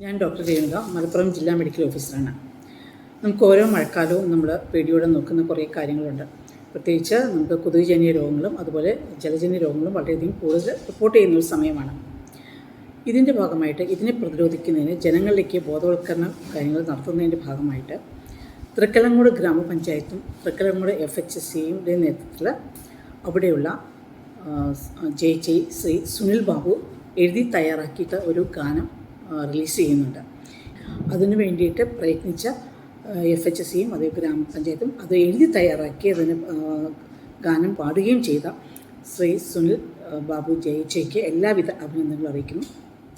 ഞാൻ ഡോക്ടർ രേണുക, മലപ്പുറം ജില്ലാ മെഡിക്കൽ ഓഫീസറാണ്. നമുക്ക് ഓരോ മഴക്കാലവും നമ്മൾ പേടിയോടെ നോക്കുന്ന കുറേ കാര്യങ്ങളുണ്ട്. പ്രത്യേകിച്ച് നമുക്ക് കൊതുകുജന്യ രോഗങ്ങളും അതുപോലെ ജലജന്യ രോഗങ്ങളും വളരെയധികം കൂടുതൽ റിപ്പോർട്ട് ചെയ്യുന്നൊരു സമയമാണ്. ഇതിൻ്റെ ഭാഗമായിട്ട് ഇതിനെ പ്രതിരോധിക്കുന്നതിന് ജനങ്ങളിലേക്ക് ബോധവൽക്കരണ കാര്യങ്ങൾ നടത്തുന്നതിൻ്റെ ഭാഗമായിട്ട് തൃക്കലങ്ങോട് ഗ്രാമപഞ്ചായത്തും തൃക്കലങ്ങോട് FHSCയും നേതൃത്വത്തിൽ അവിടെയുള്ള JHI ശ്രീ സുനിൽ ബാബു എഴുതി തയ്യാറാക്കിയിട്ട് ഒരു ഗാനം റിലീസ് ചെയ്യുന്നുണ്ട്. അതിനു വേണ്ടിയിട്ട് പ്രയത്നിച്ച FHSCയും അതേ ഗ്രാമപഞ്ചായത്തും അത് എഴുതി തയ്യാറാക്കി അതിന് ഗാനം പാടുകയും ചെയ്ത ശ്രീ സുനിൽ ബാബു JHIക്ക് എല്ലാവിധ അഭിനന്ദനങ്ങളും അറിയിക്കുന്നു.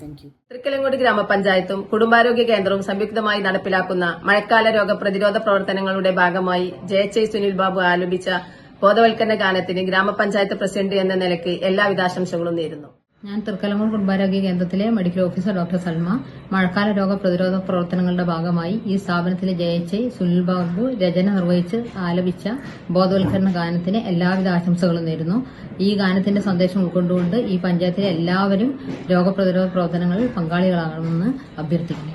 Thank you. തൃക്കലങ്ങോട് ഗ്രാമപഞ്ചായത്തും കുടുംബാരോഗ്യ കേന്ദ്രവും സംയുക്തമായി നടപ്പിലാക്കുന്ന മഴക്കാല രോഗ പ്രതിരോധ പ്രവർത്തനങ്ങളുടെ ഭാഗമായി JHI സുനിൽ ബാബു ആലപിച്ച ബോധവൽക്കരണ ഗാനത്തിന് ഗ്രാമപഞ്ചായത്ത് പ്രസിഡന്റ് എന്ന നിലയ്ക്ക് എല്ലാവിധ ആശംസകളും നേരുന്നു. ഞാൻ തൃക്കലങ്ങോട് കുടുംബാരോഗ്യ കേന്ദ്രത്തിലെ മെഡിക്കൽ ഓഫീസർ ഡോക്ടർ സൽമ. മഴക്കാല രോഗ പ്രതിരോധ പ്രവർത്തനങ്ങളുടെ ഭാഗമായി ഈ സ്ഥാപനത്തിലെ JHI സുനിൽ ബാബു രചന നിർവഹിച്ച് ആലപിച്ച ബോധവൽക്കരണ ഗാനത്തിന് എല്ലാവിധ ആശംസകളും നേരുന്നു. ഈ ഗാനത്തിന്റെ സന്ദേശം ഉൾക്കൊണ്ടുകൊണ്ട് ഈ പഞ്ചായത്തിലെ എല്ലാവരും രോഗപ്രതിരോധ പ്രവർത്തനങ്ങളിൽ പങ്കാളികളാകണമെന്ന് അഭ്യർത്ഥിക്കുന്നു.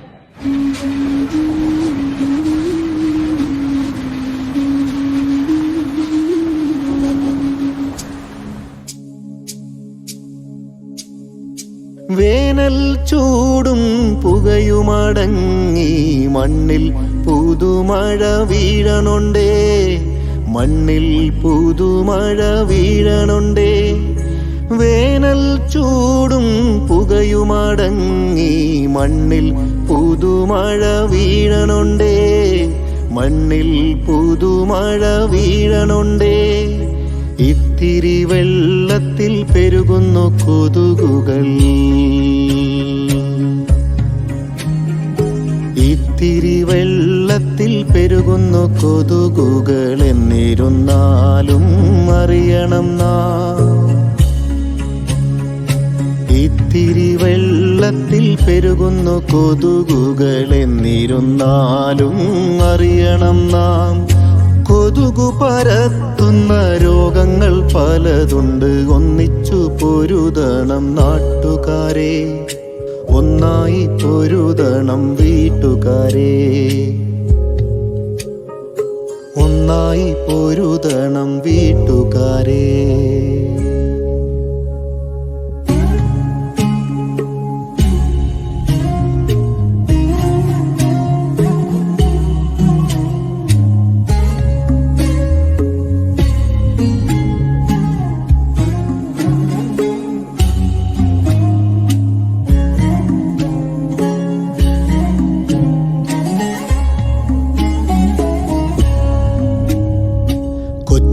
വേനൽ ചൂടും പുകയുമടങ്ങി മണ്ണിൽ പുതുമഴ വീഴണുണ്ടേ, മണ്ണിൽ പുതുമഴ വീഴണുണ്ടേ. വേനൽ ചൂടും പുകയുമടങ്ങി മണ്ണിൽ പുതുമഴ വീഴണുണ്ടേ, മണ്ണിൽ പുതുമഴ വീഴണുണ്ടേ. ഇത്തിരി വെള്ളത്തിൽ പെരുകുന്നു കൊതുകുകൾ, ഇത്തിരി വെള്ളത്തിൽ പെരുകുന്നു കൊതുകുകൾ. എന്നിരുന്നാലും അറിയണം നാം, ഇത്തിരി വെള്ളത്തിൽ പെരുകുന്നു കൊതുകുകൾ. എന്നിരുന്നാലും അറിയണം നാം, കൊതുകു പരത്തുന്ന രോഗങ്ങൾ പലതുണ്ട്. ഒന്നിച്ചു പൊരുതണം നാട്ടുകാരെ, ഒന്നായി പൊരുതണം വീട്ടുകാരെ, ഒന്നായി പൊരുതണം വീട്ടുകാരെ.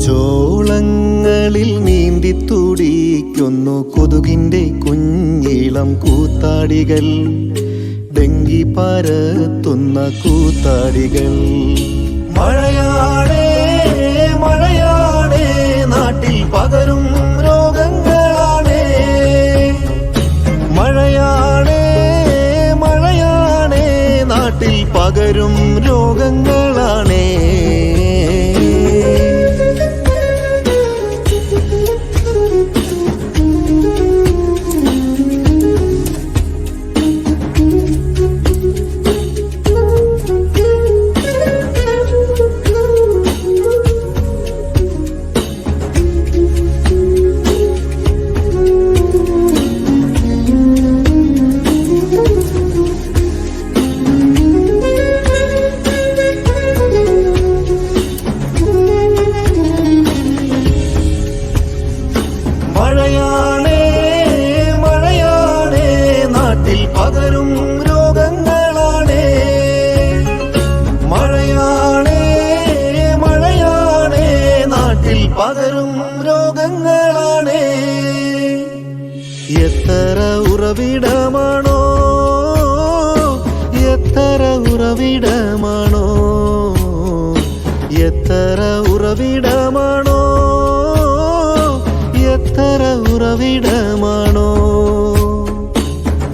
ചോളങ്ങളിൽ നീന്തി തുടിക്കുന്നു കൊതുകിന്റെ കുഞ്ഞിളം കൂത്താടികൾ, ഡെങ്കി പരത്തുന്ന കൂത്താടികൾ. മഴയാണേ മഴയാണേ നാട്ടിൽ പകരും രോഗങ്ങളാണേ, മഴയാണേ മഴയാണേ നാട്ടിൽ പകരും രോഗങ്ങളാണേ. മഴയാണേ മഴയാണേ നാട്ടിൽ പകരും രോഗങ്ങളാണേ, മഴയാണേ മഴയാണേ നാട്ടിൽ പകരും രോഗങ്ങളാണേ. എത്ര ഉറവിടമാണോ, എത്ര ഉറവിടമാണോ, എത്ര ഉറവിടമാണോ, എത്ര ഉറവിടമാണോ.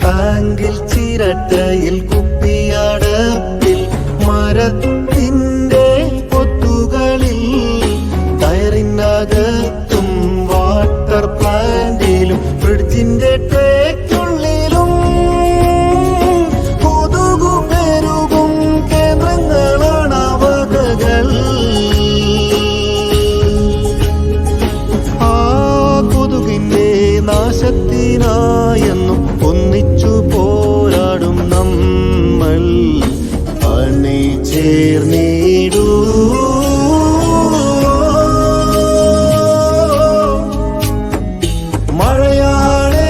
ടാങ്കിൽ ചിരട്ടയിൽ കുപ്പിയടപ്പിൽ മരത്തിന്റെ കൊത്തുകളിൽ ടയറിനകത്തും വാട്ടർ പ്ലാന്റിലും ഫ്രിഡ്ജിന്റെ ട്രേക്കുള്ളിലും കൊതു ജീവനായെന്നും ഒന്നിച്ചു പോരാടും നമ്മൾ അണിചേർന്നിടൂ. മഴയാണേ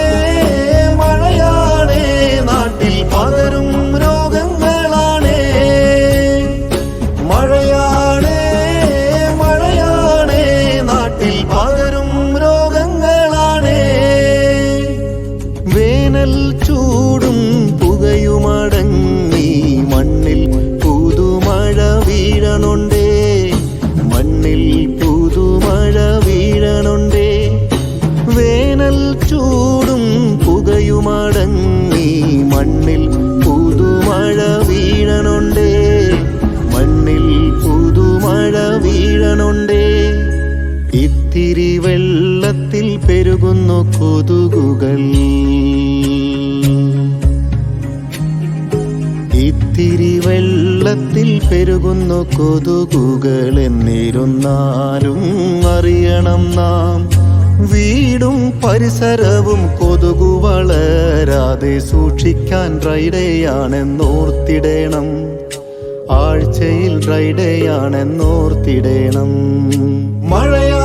മഴയാണേ നാട്ടിൽ പകരും രോഗങ്ങളാണേ. മഴയാണേ മഴയാണേ നാട്ടിൽ പകരും രോഗങ്ങളാണേ. വേനൽ ചൂടും പുകയുമടങ്ങി മണ്ണിൽ പുതുമഴ വീഴണുണ്ടേ. മണ്ണിൽ പുതുമഴ വീഴണുണ്ടേ. വേനൽ ചൂടും പുകയുമടങ്ങി മണ്ണിൽ പുതുമഴ വീഴണുണ്ടേ. മണ്ണിൽ പുതുമഴ വീഴണുണ്ടേ. ഇത്തിരി വെള്ളത്തിൽ പെരുകുന്നു കൊതുകുകൾ. ഇത്തിരി വെള്ളത്തിൽ പെരുകുന്നു കൊതുകുകൾ. എന്നിരുന്നാലും അറിയണം നാം വീടും പരിസരവും കൊതുകു വളരാതെ സൂക്ഷിക്കാൻ ഡ്രൈഡേയാണെന്നോർത്തിടേണം. ആഴ്ചയിൽ ഡ്രൈഡേയാണെന്നോർത്തിടേണം. മഴയാ